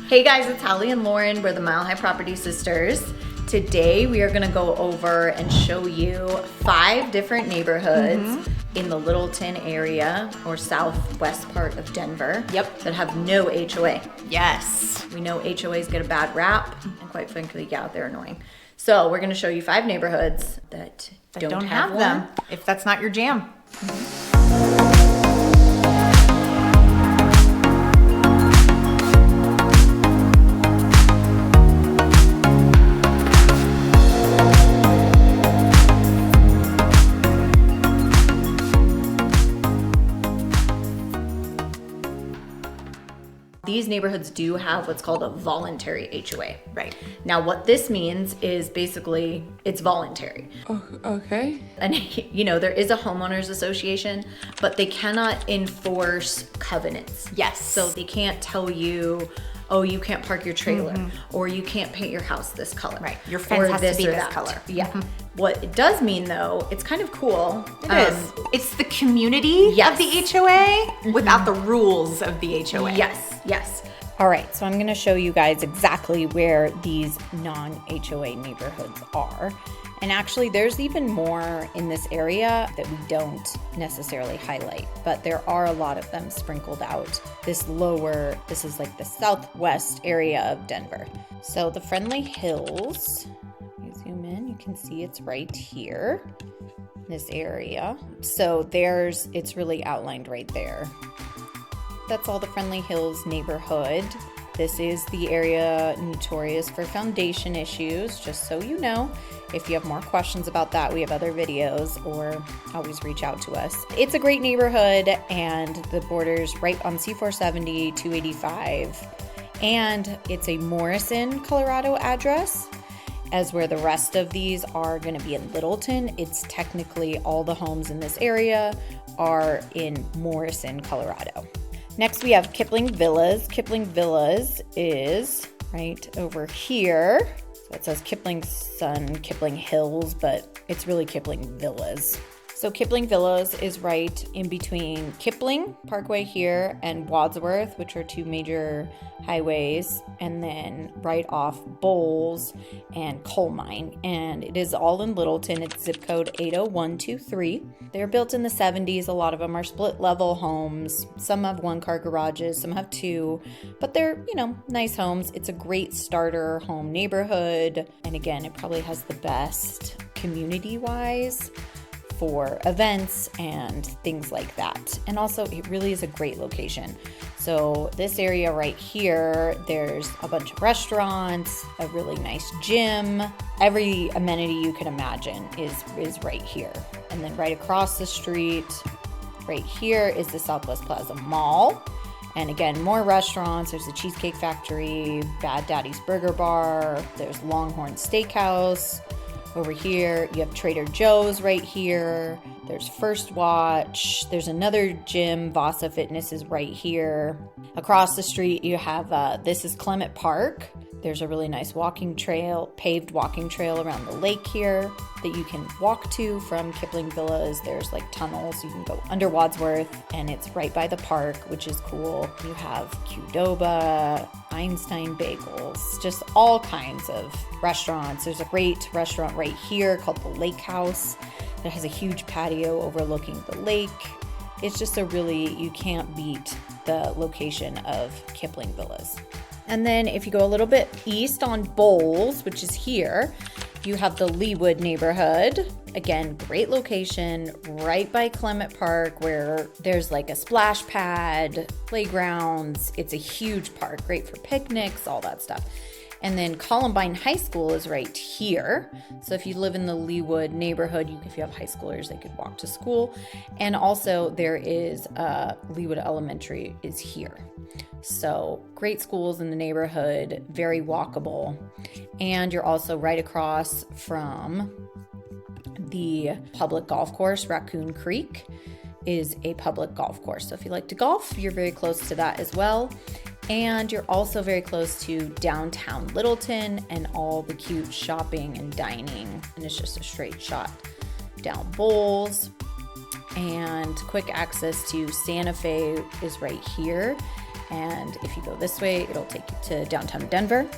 Hey guys, it's Hallie and Lauren. We're the Mile High Property Sisters. Today we are gonna go over and show you 5 different neighborhoods in the Littleton area or southwest part of Denver. Yep. That have no HOA. Yes. We know HOAs get a bad rap, and quite frankly, yeah, they're annoying. So we're gonna show you 5 neighborhoods that don't have them, one. if that's not your jam. These neighborhoods do have what's called a voluntary HOA. Right. Now, what this means is basically it's voluntary. Oh, okay. And you know, there is a homeowners association, but they cannot enforce covenants. Yes. So they can't tell you, oh, you can't park your trailer, or you can't paint your house this color. Right. Your fence has to be this color. Yeah. What it does mean, though, it's kind of cool. It is. It's the community Yes. of the HOA without the rules of the HOA. Yes, yes. All right, so I'm gonna show you guys exactly where these non-HOA neighborhoods are. And actually, there's even more in this area that we don't necessarily highlight, but there are a lot of them sprinkled out. This is like the southwest area of Denver. So the Friendly Hills, you zoom in, you can see it's right here, this area. So it's really outlined right there. That's all the Friendly Hills neighborhood. This is the area notorious for foundation issues, just so you know. If you have more questions about that, we have other videos, or always reach out to us. It's a great neighborhood, and the border's right on C470, 285, and it's a Morrison, Colorado address, as where the rest of these are gonna be in Littleton. It's technically all the homes in this area are in Morrison, Colorado. Next, we have Kipling Villas. Kipling Villas is right over here. So it says Kipling Hills, but it's really Kipling Villas. So Kipling Villas is right in between Kipling Parkway here and Wadsworth, which are 2 major highways, and then right off Bowles and Coal Mine. And it is all in Littleton. It's zip code 80123. They're built in the 70s. A lot of them are split level homes. Some have 1-car garages, some have 2, but they're, nice homes. It's a great starter home neighborhood. And again, it probably has the best community-wise for events and things like that. And also, it really is a great location. So this area right here, there's a bunch of restaurants, a really nice gym. Every amenity you can imagine is right here. And then right across the street, right here, is the Southwest Plaza Mall. And again, more restaurants. There's the Cheesecake Factory, Bad Daddy's Burger Bar, there's Longhorn Steakhouse. Over here, you have Trader Joe's right here. There's First Watch. There's another gym. Vasa Fitness is right here. Across the street, you have, this is Clement Park. There's a really nice paved walking trail around the lake here that you can walk to from Kipling Villas. There's like tunnels. You can go under Wadsworth, and it's right by the park, which is cool. You have Qdoba, Einstein Bagels, just all kinds of restaurants. There's a great restaurant right here called the Lake House that has a huge patio overlooking the lake. It's just you can't beat the location of Kipling Villas. And then if you go a little bit east on Bowles, which is here, you have the Leawood neighborhood. Again, great location right by Clement Park, where there's like a splash pad, playgrounds. It's a huge park, great for picnics, all that stuff. And then Columbine High School is right here. So if you live in the Leawood neighborhood, if you have high schoolers, they could walk to school. And also there is Leawood Elementary is here. So great schools in the neighborhood, very walkable. And you're also right across from the public golf course. Raccoon Creek is a public golf course. So if you like to golf, you're very close to that as well. And you're also very close to downtown Littleton and all the cute shopping and dining. And it's just a straight shot down Bowles. And quick access to Santa Fe is right here. And if you go this way, it'll take you to downtown Denver.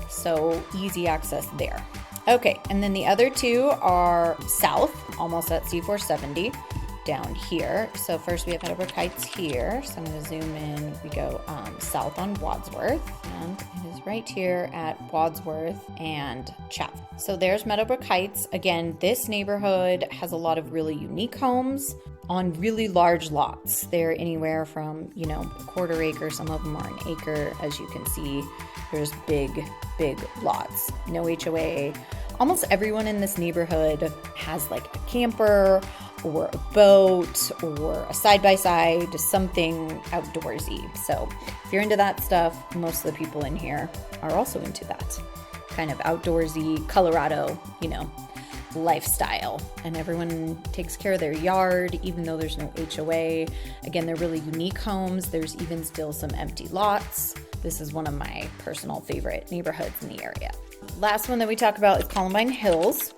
So easy access there. Okay, and then the other two are south, almost at C470 down here. So first we have Meadowbrook Heights here. So I'm going to zoom in. We go south on Wadsworth, and it is right here at Wadsworth and Chatham. So there's Meadowbrook Heights. Again, this neighborhood has a lot of really unique homes on really large lots. They're anywhere from, you know, a quarter acre, some of them are an acre. As you can see, there's big lots. No HOA. Almost everyone in this neighborhood has like a camper or a boat or a side-by-side, something outdoorsy. So if you're into that stuff, most of the people in here are also into that kind of outdoorsy Colorado, you know, lifestyle. And everyone takes care of their yard, even though there's no HOA. Again, they're really unique homes. There's even still some empty lots. This is one of my personal favorite neighborhoods in the area. Last one that we talk about is Columbine Hills,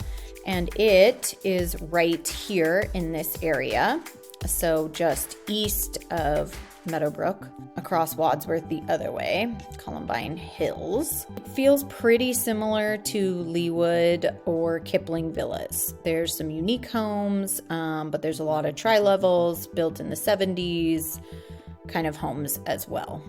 and it is right here in this area. So just east of Meadowbrook, across Wadsworth the other way, Columbine Hills. It feels pretty similar to Leawood or Kipling Villas. There's some unique homes, but there's a lot of tri-levels built in the 70s kind of homes as well.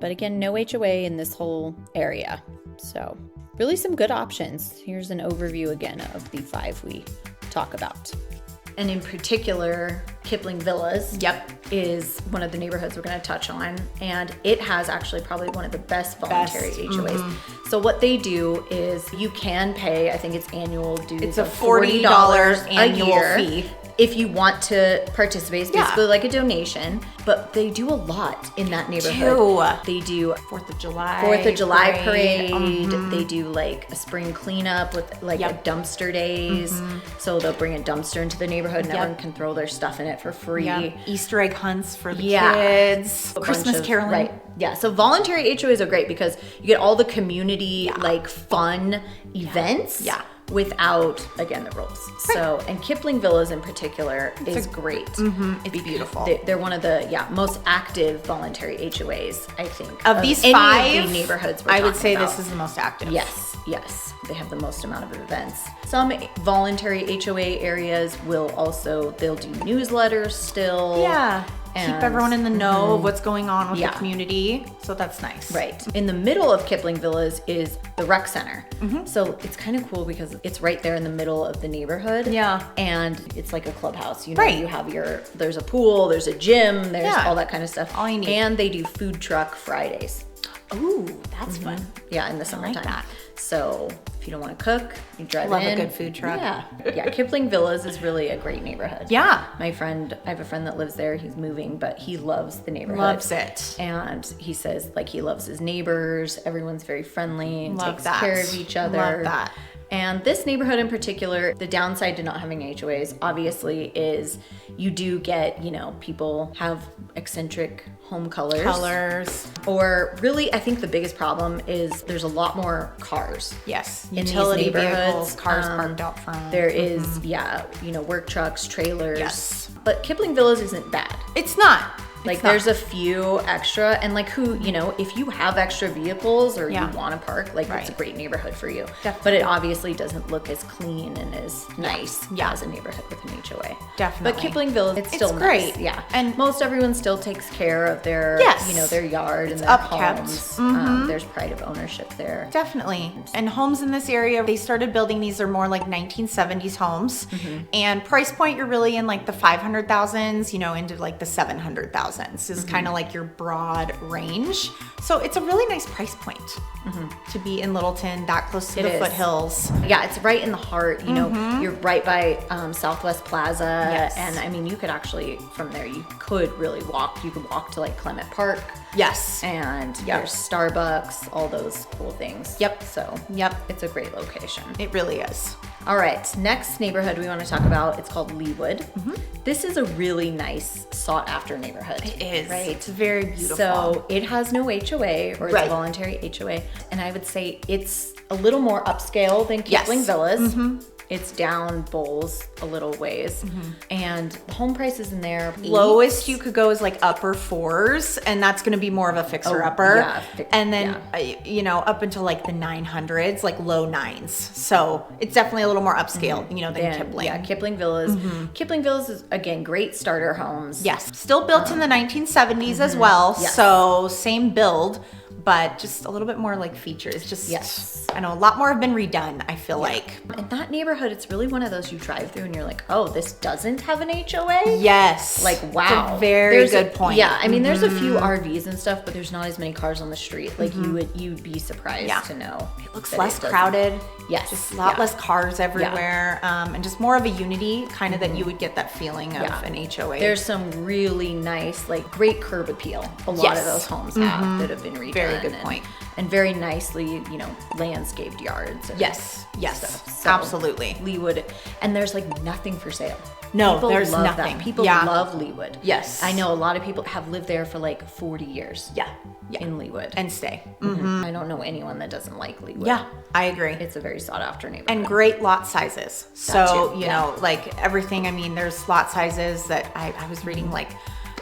But again, no HOA in this whole area. So really some good options. Here's an overview again of the 5 we talk about. And in particular, Kipling Villas is one of the neighborhoods we're going to touch on. And it has actually probably one of the best voluntary HOAs. Mm-hmm. So what they do is you can pay, I think it's annual dues. It's a $40 annual fee. If you want to participate, it's basically like a donation, but they do a lot in that neighborhood. They do 4th of July parade. Mm-hmm. They do like a spring cleanup with like a dumpster days. Mm-hmm. So they'll bring a dumpster into the neighborhood and everyone can throw their stuff in it for free. Easter egg hunts for the kids. Christmas caroling. Right. Yeah. So voluntary HOAs are great because you get all the community like fun events. Without, again, the rules. Right. So, and Kipling Villas in particular is great. Mm-hmm. It's beautiful. They're one of the most active voluntary HOAs, I think. Of these 5 of the neighborhoods I would say this is the most active. Yes. They have the most amount of events. Some voluntary HOA areas they'll do newsletters still. Yeah. Keep everyone in the know of what's going on with the community. So that's nice. Right. In the middle of Kipling Villas is the rec center. Mm-hmm. So it's kind of cool because it's right there in the middle of the neighborhood. Yeah. And it's like a clubhouse. You know, you have there's a pool, there's a gym, there's all that kind of stuff. All you need. And they do food truck Fridays. Ooh, that's fun. Yeah, in the summertime. I like that. So if you don't want to cook, you drive in. Love a good food truck. Yeah. Kipling Villas is really a great neighborhood. Yeah. I have a friend that lives there. He's moving, but he loves the neighborhood. Loves it. And he says like he loves his neighbors. Everyone's very friendly and takes care of each other. Love that. And this neighborhood in particular, the downside to not having HOAs obviously is you do get, people have eccentric home colors. Or really, I think the biggest problem is there's a lot more cars. Yes. In utility vehicles, cars parked out front. There is, work trucks, trailers. Yes. But Kipling Villas isn't bad. It's not. There's a few extra, and if you have extra vehicles or you want to park, it's a great neighborhood for you. Definitely. But it obviously doesn't look as clean and as nice as a neighborhood with an HOA. Definitely. But Kipling Villas, it's still great. Nice. Yeah. And most everyone still takes care of their, their yard and their upkept. Homes. Mm-hmm. There's pride of ownership there. Definitely. And homes in this area, they started building these are more like 1970s homes. Mm-hmm. And price point, you're really in like the 500,000s, into like the 700,000s is kind of like your broad range. So it's a really nice price point to be in Littleton, that close to the foothills. Yeah, it's right in the heart. You're right by Southwest Plaza. Yes. And you could actually, from there, you could really walk. You could walk to like Clement Park. Yes. And there's Starbucks, all those cool things. Yep. So, it's a great location. It really is. All right, next neighborhood we want to talk about, it's called Leawood. Mm-hmm. This is a really nice, sought-after neighborhood. It is. Right? It's very beautiful. So it has no HOA, or it's a voluntary HOA, and I would say it's a little more upscale than Kipling Villas. Mm-hmm. It's down Bowles a little ways. And the home prices in there, lowest you could go is like upper 4s, and that's going to be more of a fixer-upper. And then, you know, up until like the 900s, like low 9s. So it's definitely a little more upscale, you know, than Kipling. Yeah, Kipling Villas. Kipling Villas is, again, great starter homes. Yes. Still built in the 1970s as well. Yes. So same build, but just a little bit more like features. Just, I know a lot more have been redone, I feel like. In that neighborhood, it's really one of those you drive through and you're like, oh, this doesn't have an HOA? Yes. Like, wow. It's a very good point. Yeah, I mean, there's a few RVs and stuff, but there's not as many cars on the street. Like, you'd be surprised to know. It looks less crowded. Yes. Just a lot less cars everywhere. And just more of a unity, kind of that you would get that feeling of an HOA. There's some really nice, like, great curb appeal. A lot of those homes have that have been redone. Very good point. And very nicely, you know, landscaped yards. And Yes, So, absolutely. Leawood. And there's like nothing for sale. No, People there's love nothing. That. People love Leawood. Yes. I know a lot of people have lived there for like 40 years. Yeah. In Leawood. And stay. I don't know anyone that doesn't like Leawood. Yeah, I agree. It's a very sought after neighborhood. And great lot sizes. So, too, you know, like everything, I mean, there's lot sizes that I was reading, like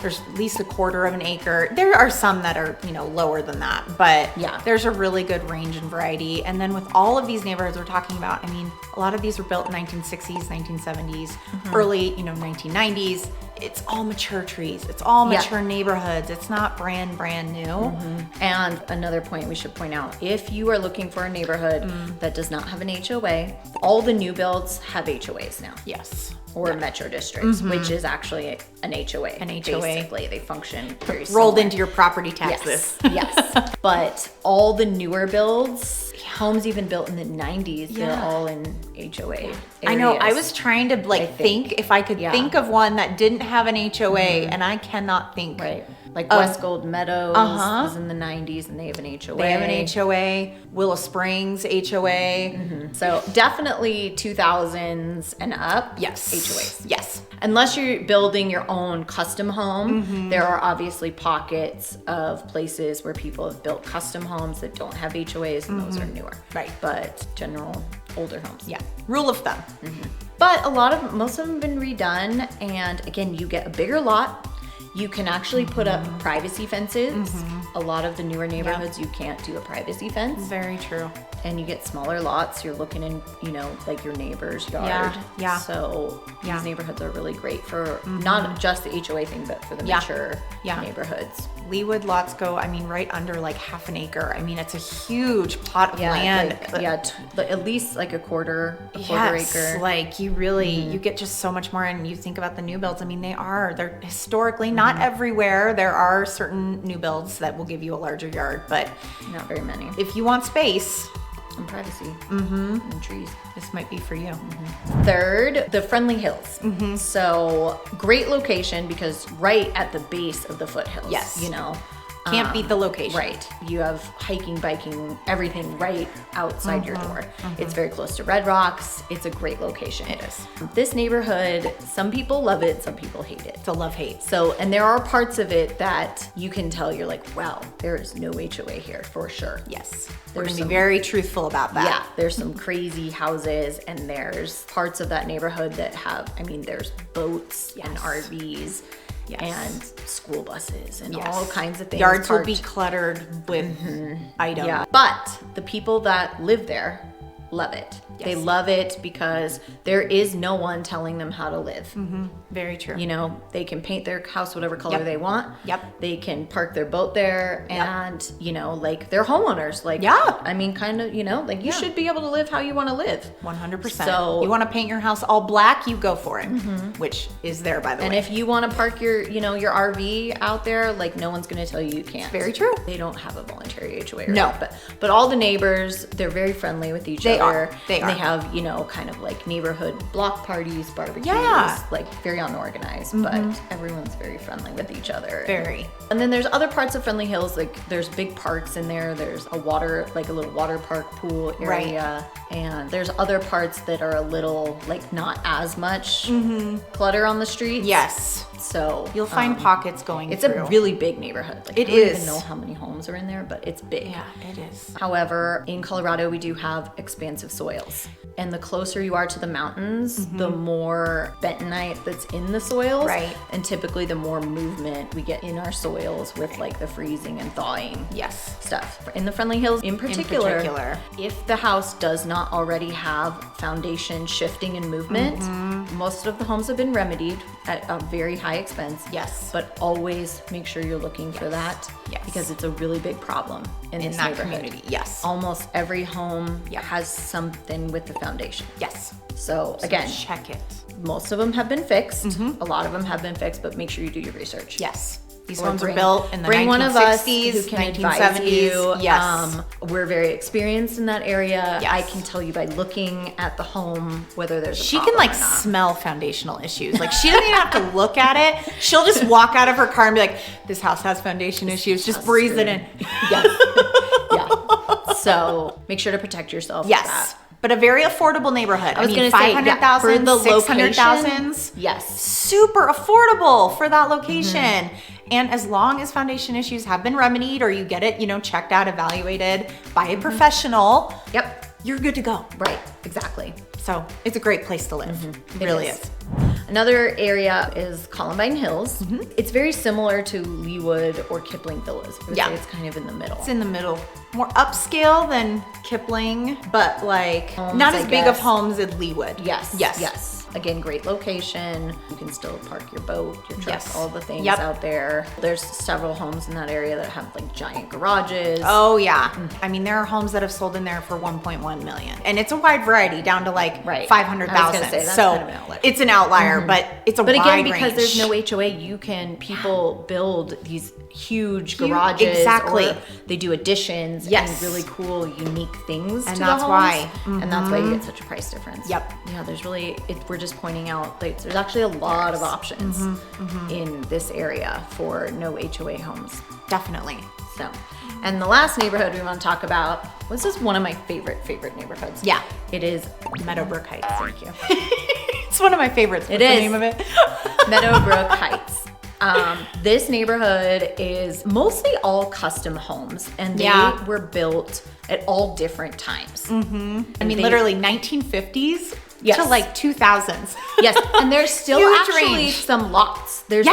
there's at least a quarter of an acre. There are some that are, you know, lower than that, but there's a really good range and variety. And then with all of these neighborhoods we're talking about, I mean, a lot of these were built in 1960s, 1970s, early, you know, 1990s. It's all mature trees. It's all mature neighborhoods. It's not brand new. And another point we should point out, if you are looking for a neighborhood that does not have an HOA, all the new builds have HOAs now. Yes. Or metro districts, which is actually an HOA. An HOA. Basically, they function very rolled similar. into your property taxes. Yes. But all the newer builds, homes even built in the 90s, they're all in HOA areas. I know. I was trying to like think if I could think of one that didn't have an HOA, and I cannot think. Right. Like West Gold Meadows was in the 90s and they have an HOA. They have an HOA. Willow Springs HOA. So definitely 2000s and up. Yes. HOAs. Yes. Unless you're building your own custom home, there are obviously pockets of places where people have built custom homes that don't have HOAs, and those are newer. Right. But general older homes. Yeah. Rule of thumb. But most of them have been redone, and again, you get a bigger lot. You can actually put up privacy fences. A lot of the newer neighborhoods, you can't do a privacy fence. Very true. And you get smaller lots. You're looking in, you know, like your neighbor's yard. Yeah. So these neighborhoods are really great for not just the HOA thing, but for the mature neighborhoods. Leawood lots go, I mean, right under like half an acre. I mean, it's a huge plot of land. At least like a quarter acre. Like you really, you get just so much more. And you think about the new builds. I mean, they're historically not everywhere. There are certain new builds that will give you a larger yard, but not very many. If you want space and privacy and trees, this might be for you. Third, the Friendly Hills. So great location because right at the base of the foothills. Yes. You know. Can't beat the location. Right. You have hiking, biking, everything right outside your door. It's very close to Red Rocks. It's a great location. It is. This neighborhood, some people love it, some people hate it. It's a love-hate. So, and there are parts of it that you can tell you're like, wow, there is no HOA here for sure. Yes. We're going to be very truthful about that. Yeah. There's some crazy houses, and there's parts of that neighborhood that have, I mean, there's boats and RVs. And school buses and all kinds of things. Yards will be cluttered with items. Yeah. But the people that live there love it. Yes. They love it because there is no one telling them how to live. Very true. You know, they can paint their house whatever color they want. They can park their boat there and, you know, like they're homeowners. Like, I mean, kind of, you know, like you should be able to live how you want to live. 100%. So you want to paint your house all black, you go for it, which is there, by the way. And if you want to park your, you know, your RV out there, like no one's going to tell you can't. Very true. They don't have a voluntary HOA. No. But all the neighbors, they're very friendly with each other. They are. They have, you know, kind of like neighborhood block parties, barbecues, like very unorganized, but everyone's very friendly with each other. Very. And then there's other parts of Friendly Hills, like there's big parks in there. There's a water, like a little water park pool area. And there's other parts that are a little like not as much clutter on the streets. Yes. So you'll find pockets going It's through. a really big neighborhood. Like, It I don't is. even know how many homes are in there, but it's big. Yeah, it is. However, in Colorado, we do have expansive soils. And the closer you are to the mountains, the more bentonite that's in the soils. Right. And typically the more movement we get in our soils with like the freezing and thawing Yes. stuff. In the Friendly Hills in particular, particular. if the house does not already have foundation shifting and movement, most of the homes have been remedied at a very high expense. Yes. But always make sure you're looking for that Yes. because it's a really big problem in this that neighborhood. community. Yes. Almost every home has something with the foundation. Yes. So again, check it. most of them have been fixed. A lot of them have been fixed, but make sure you do your research. Yes. These Or homes bring- are built in the bring 1960s, one of us who can 1970s. advise you. Yes. We're very experienced in that area. Yes. I can tell you by looking at the home whether there's a She problem can like or not. smell foundational issues. Like she doesn't even have to look at it. She'll just walk out of her car and be like, "This house has foundation issues." Just breathe it in. Yes. Yeah. So make sure to protect yourself. Yes. With that. But a very affordable neighborhood. I was going to say, yeah, 500,000, for the 600,000. location, yes. Super affordable for that location. And as long as foundation issues have been remedied or you get it, checked out, evaluated by a professional, Yep. you're good to go. Right. Exactly. So it's a great place to live. It really is. Another area is Columbine Hills. It's very similar to Leawood or Kipling Villas. I would say it's kind of in the middle. It's in the middle. More upscale than Kipling, but like Homes, not I as big of guess. homes as Leawood. Yes. Yes. Yes. Again, great location. You can still park your boat, your truck, Yes. all the things Yep. out there. There's several homes in that area that have like giant garages. Oh yeah. I mean, there are homes that have sold in there for 1.1 million. And it's a wide variety down to like Right. 500,000. I was gonna say, that's so kind of an outlier. it's an outlier, but it's a But wide again, because range. there's no HOA, people build these huge Huge- garages. exactly. Or they do additions Yes. and really cool, unique things And to that's the why. homes. And that's why you get such a price difference. Yep. Yeah, there's really, we're just pointing out, like, there's actually a lot of options in this area for no HOA homes. Definitely. So, and the last neighborhood we want to talk about, this is one of my favorite neighborhoods. Yeah. It is Meadowbrook Heights. Thank you. It's one of my favorites. What's It the is. name of it? Meadowbrook Heights. This neighborhood is mostly all custom homes, and they were built at all different times. I mean, literally 1950s Yes. to like 2000s. Yes, and there's still Huge actually range. some lots. There's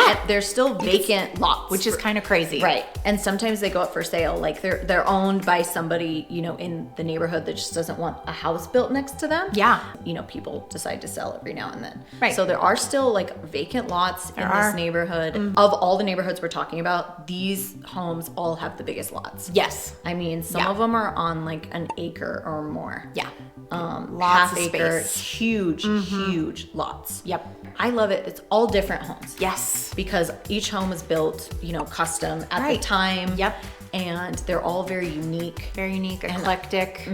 still vacant lots, Which is kind of crazy. right. And sometimes they go up for sale. Like they're owned by somebody in the neighborhood that just doesn't want a house built next to them. Yeah. People decide to sell every now and then. Right. So there are still like vacant lots in are. this neighborhood. Of all the neighborhoods we're talking about, these homes all have the biggest lots. Yes. I mean, some of them are on like an acre or more. Yeah. Lots Lots half of acre, space. huge lots. Yep. I love it. It's all different homes. Yes. Because each home is built, custom at the Right. time. Yep. And they're all very unique. Very unique, eclectic.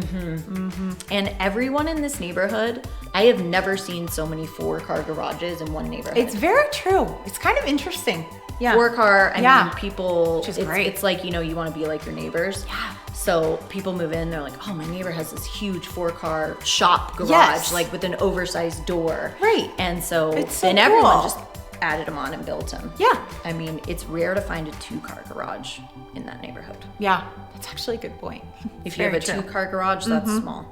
And everyone in this neighborhood, I have never seen so many 4-car garages in one neighborhood. It's very true. It's kind of interesting. Yeah. 4-car, I Yeah. mean, people, Which is it's, great. it's like, you want to be like your neighbors. Yeah. So people move in, they're like, oh, my neighbor has this huge 4-car shop garage, Yes. like with an oversized door. Right. And so It's so then everyone cool. just added them on and built them. Yeah. I mean, it's rare to find a 2-car garage in that neighborhood. Yeah. That's actually a good point. If you have a 2-car garage, that's small.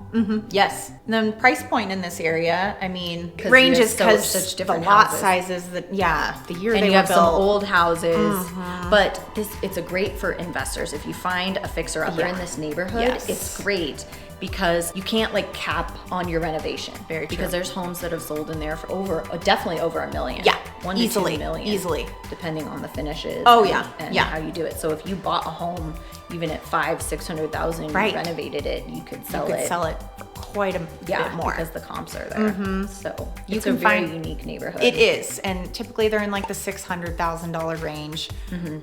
Yes. And then price point in this area, I mean, 'Cause ranges you have because such the different lot houses. sizes that, the year And they you were have some built. old houses, but it's a great for investors. If you find a fixer-upper in this neighborhood, Yes. it's great because you can't like cap on your renovation. Very true. Because there's homes that have sold in there for definitely over $1 million. Yeah, 1 to easily, 2 million, easily. depending on the finishes. Oh, and- yeah, and yeah. how you do it. So if you bought a home even at $500,000-600,000, Right. you renovated it, you could sell You it. could sell it for quite a yeah, bit more. because the comps are there. So You it's can a very find- unique neighborhood. It is, and typically they're in like the $600,000 range.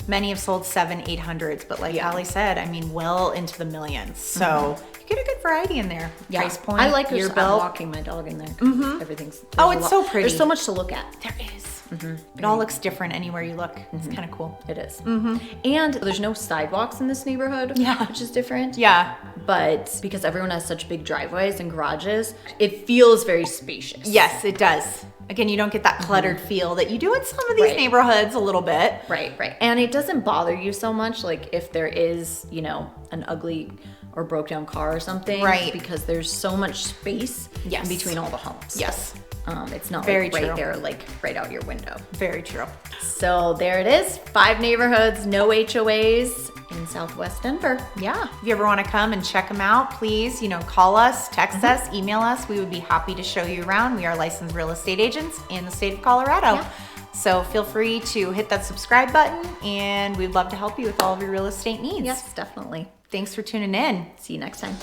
Many have sold 700-800s, but like Hallie said, I mean, well into the millions. So you get a good variety in there. Yeah. Price point, I like year I'm built. walking my dog in there. Everything's Oh, there's a it's lot- so pretty. There's so much to look at. There is. It all looks different anywhere you look. It's kind of cool. It is. And there's no sidewalks in this neighborhood, Yeah. which is different. Yeah. but because everyone has such big driveways and garages, it feels very spacious. Yes, it does. Again, you don't get that cluttered feel that you do in some of these neighborhoods a little bit. Right. And it doesn't bother you so much, like if there is, you know, an ugly or broke down car or something. Right. Because there's so much space in between all the homes. Yes. It's not Very like right true. there, like right out your window. Very true. So there it is. 5 neighborhoods, no HOAs in Southwest Denver. Yeah. If you ever want to come and check them out, please, you know, call us, text us, email us. We would be happy to show you around. We are licensed real estate agents in the state of Colorado. Yeah. So feel free to hit that subscribe button, and we'd love to help you with all of your real estate needs. Yes, definitely. Thanks for tuning in. See you next time.